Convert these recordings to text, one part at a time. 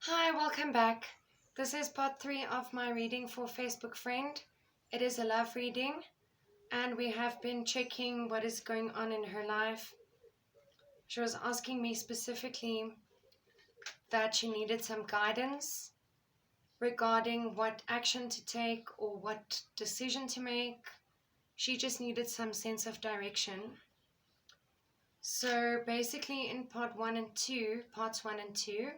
Hi, welcome back. This is part 3 of my reading for Facebook friend. It is a love reading, and we have been checking what is going on in her life. She was asking me specifically that she needed some guidance regarding what action to take or what decision to make. She just needed some sense of direction. So basically in parts 1 and 2,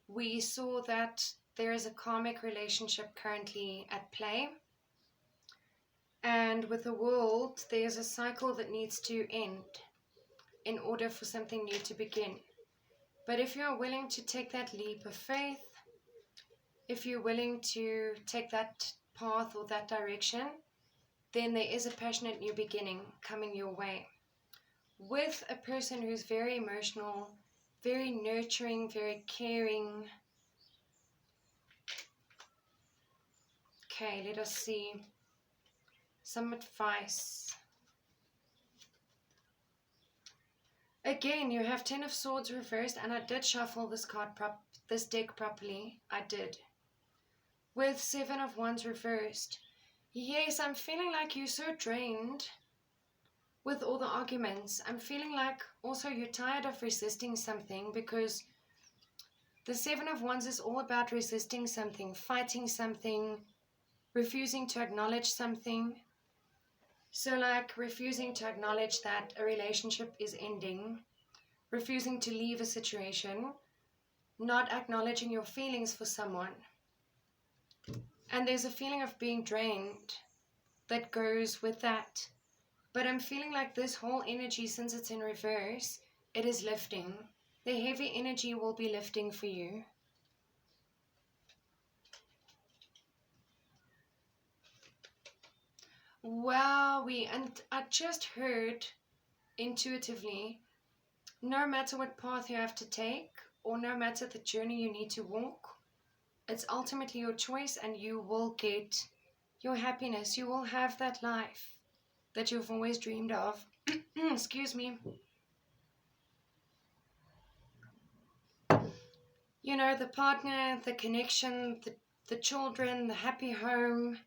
we saw that there is a karmic relationship currently at play. And with the world, there's a cycle that needs to end in order for something new to begin. But if you're willing to take that leap of faith, if you're willing to take that path or that direction, then there is a passionate new beginning coming your way. With a person who's very emotional, very nurturing, very caring. Okay, let us see some advice. Again, you have 10 of Swords reversed, and I did shuffle this deck properly. I did. With 7 of Wands reversed. Yes, I'm feeling like you're so drained with all the arguments. I'm feeling like also you're tired of resisting something, because the 7 of Wands is all about resisting something, fighting something, refusing to acknowledge something. So like refusing to acknowledge that a relationship is ending, refusing to leave a situation, not acknowledging your feelings for someone. And there's a feeling of being drained that goes with that. But I'm feeling like this whole energy, since it's in reverse, it is lifting. The heavy energy will be lifting for you. Wow, and I just heard intuitively, no matter what path you have to take, or no matter the journey you need to walk, it's ultimately your choice, and you will get your happiness. You will have that life that you've always dreamed of. Excuse me. You know, the partner, the connection, the children, the happy home.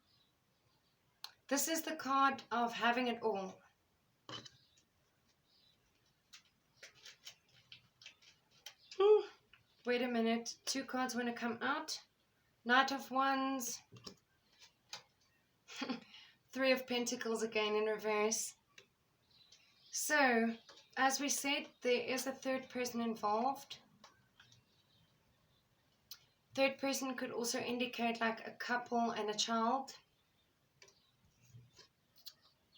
This is the card of having it all. Wait a minute. 2 cards want to come out. Knight of Wands. 3 of Pentacles again in reverse. So, as we said, there is a third person involved. Third person could also indicate like a couple and a child.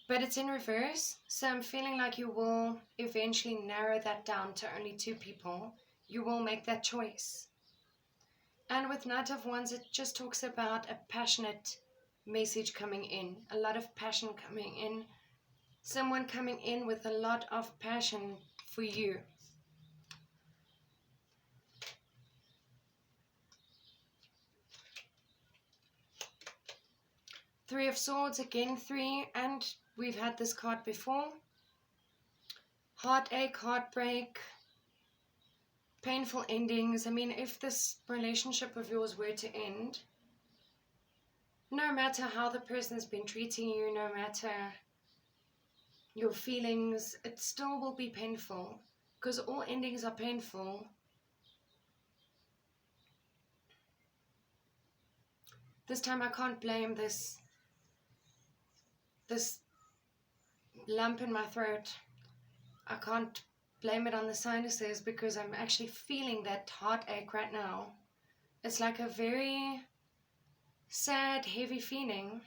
But it's in reverse, so I'm feeling like you will eventually narrow that down to only 2 people. You will make that choice. And with Knight of Wands, it just talks about a passionate message coming in. A lot of passion coming in. Someone coming in with a lot of passion for you. Three of Swords, again 3, and we've had this card before. Heartache, heartbreak, painful endings. I mean, if this relationship of yours were to end, no matter how the person's been treating you, no matter your feelings, it still will be painful, because all endings are painful. This time I can't blame this lump in my throat. I can't blame it on the sinuses, because I'm actually feeling that heartache right now. It's like a very sad, heavy feeling.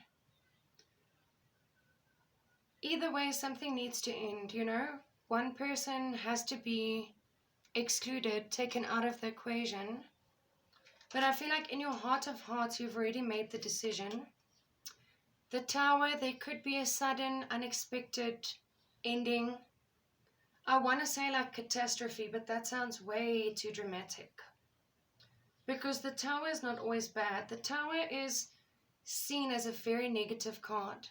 Either way, something needs to end, you know? One person has to be excluded, taken out of the equation. But I feel like in your heart of hearts, you've already made the decision. The Tower, there could be a sudden, unexpected ending. I want to say like catastrophe, but that sounds way too dramatic. Because the Tower is not always bad. The Tower is seen as a very negative card.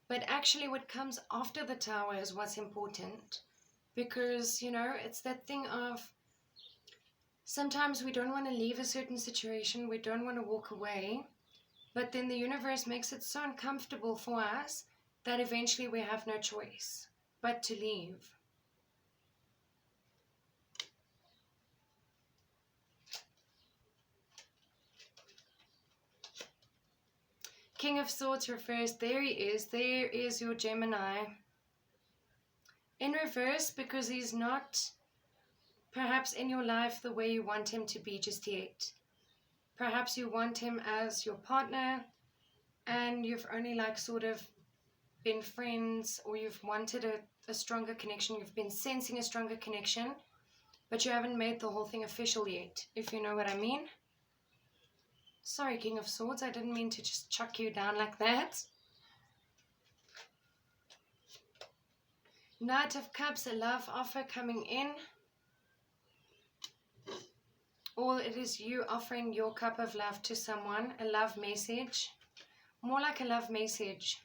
But actually what comes after the Tower is what's important. Because, you know, it's that thing of Sometimes we don't want to leave a certain situation, we don't want to walk away, but then the universe makes it so uncomfortable for us that eventually we have no choice but to leave. King of Swords reversed, there he is, there is your Gemini. In reverse, because he's not perhaps in your life the way you want him to be just yet. Perhaps you want him as your partner and you've only like sort of been friends, or you've wanted a stronger connection, you've been sensing a stronger connection, but you haven't made the whole thing official yet, if you know what I mean. Sorry, King of Swords, I didn't mean to just chuck you down like that. Knight of Cups, a love offer coming in. Or it is you offering your cup of love to someone, a love message. More like a love message.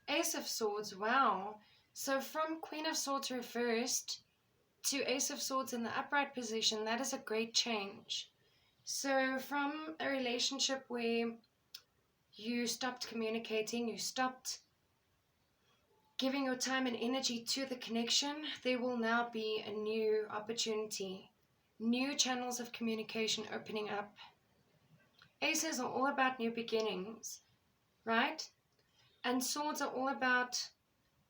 Ace of Swords, wow. So from Queen of Swords reversed to Ace of Swords in the upright position, that is a great change. So from a relationship where you stopped communicating, you stopped giving your time and energy to the connection, there will now be a new opportunity, new channels of communication opening up. Aces are all about new beginnings, right? And swords are all about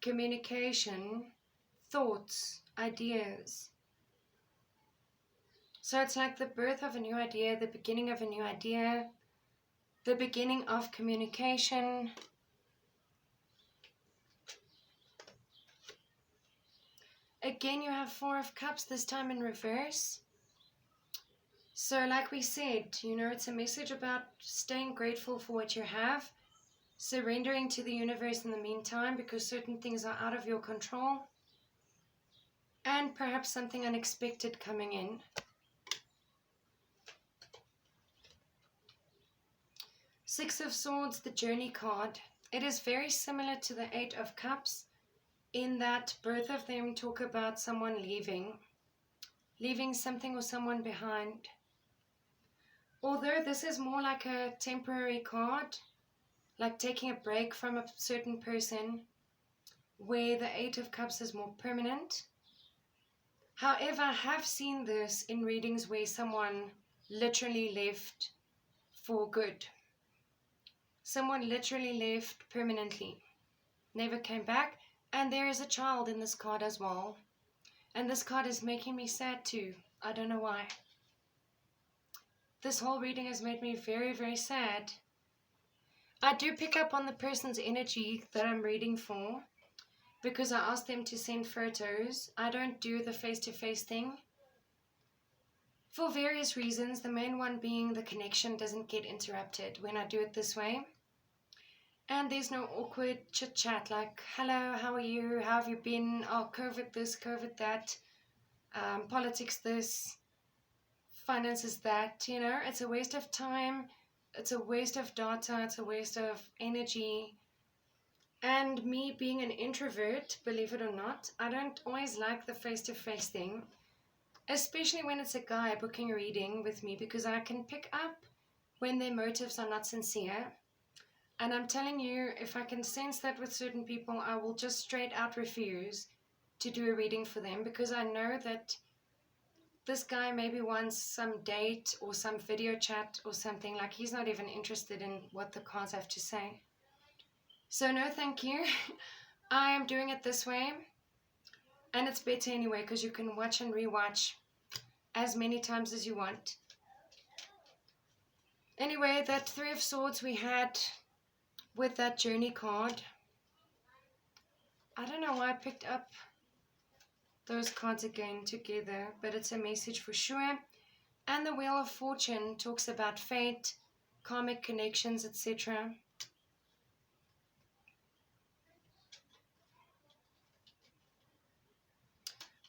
communication, thoughts, ideas. So it's like the birth of a new idea, the beginning of a new idea, the beginning of communication. Again, you have Four of Cups, this time in reverse. So like we said, it's a message about staying grateful for what you have, surrendering to the universe in the meantime because certain things are out of your control, and perhaps something unexpected coming in. Six of Swords, the Journey card. It is very similar to the Eight of Cups in that both of them talk about someone leaving something or someone behind. Although this is more like a temporary card, like taking a break from a certain person, where the Eight of Cups is more permanent. However, I have seen this in readings where someone literally left for good. Someone literally left permanently, never came back, and there is a child in this card as well. And this card is making me sad too. I don't know why. This whole reading has made me very, very sad. I do pick up on the person's energy that I'm reading for, because I asked them to send photos. I don't do the face-to-face thing for various reasons. The main one being the connection doesn't get interrupted when I do it this way. And there's no awkward chit-chat like, hello, how are you? How have you been? Oh, COVID this, COVID that, politics this, finances that, It's a waste of time. It's a waste of data. It's a waste of energy. And me being an introvert, believe it or not, I don't always like the face-to-face thing, especially when it's a guy booking a reading with me, because I can pick up when their motives are not sincere. And I'm telling you, if I can sense that with certain people, I will just straight out refuse to do a reading for them, because I know that this guy maybe wants some date or some video chat or something. Like, he's not even interested in what the cards have to say. So no, thank you. I am doing it this way. And it's better anyway, because you can watch and rewatch as many times as you want. Anyway, that Three of Swords we had with that Journey card. I don't know why I picked up those cards again together, but it's a message for sure. And the Wheel of Fortune talks about fate, karmic connections, etc.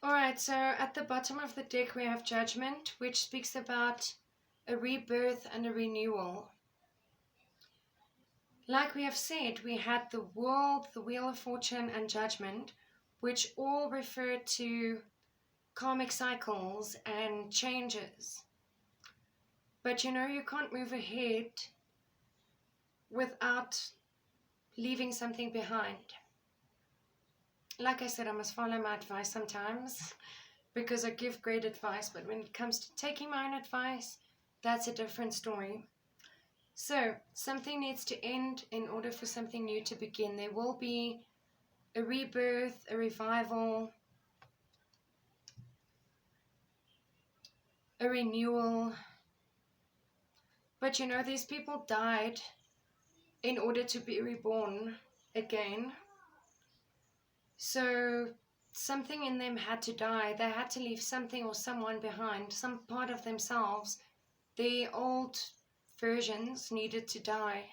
Alright, so at the bottom of the deck we have Judgment, which speaks about a rebirth and a renewal. Like we have said, we had the World, the Wheel of Fortune, and Judgment, which all refer to karmic cycles and changes. But you know, you can't move ahead without leaving something behind. Like I said, I must follow my advice sometimes because I give great advice, but when it comes to taking my own advice, that's a different story. So, something needs to end in order for something new to begin. There will be a rebirth, a revival, a renewal. But you know, these people died in order to be reborn again. So something in them had to die. They had to leave something or someone behind, some part of themselves. The old versions needed to die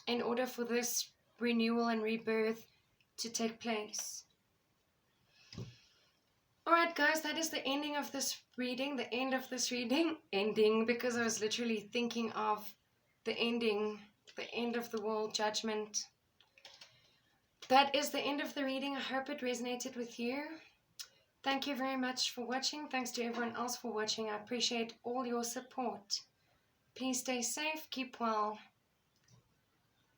in order for this renewal and rebirth to take place. Alright guys, that is the ending of this reading. The end of this reading. Ending because I was literally thinking of the ending, the end of the world, judgment. That is the end of the reading. I hope it resonated with you. Thank you very much for watching. Thanks to everyone else for watching. I appreciate all your support. Please stay safe, keep well.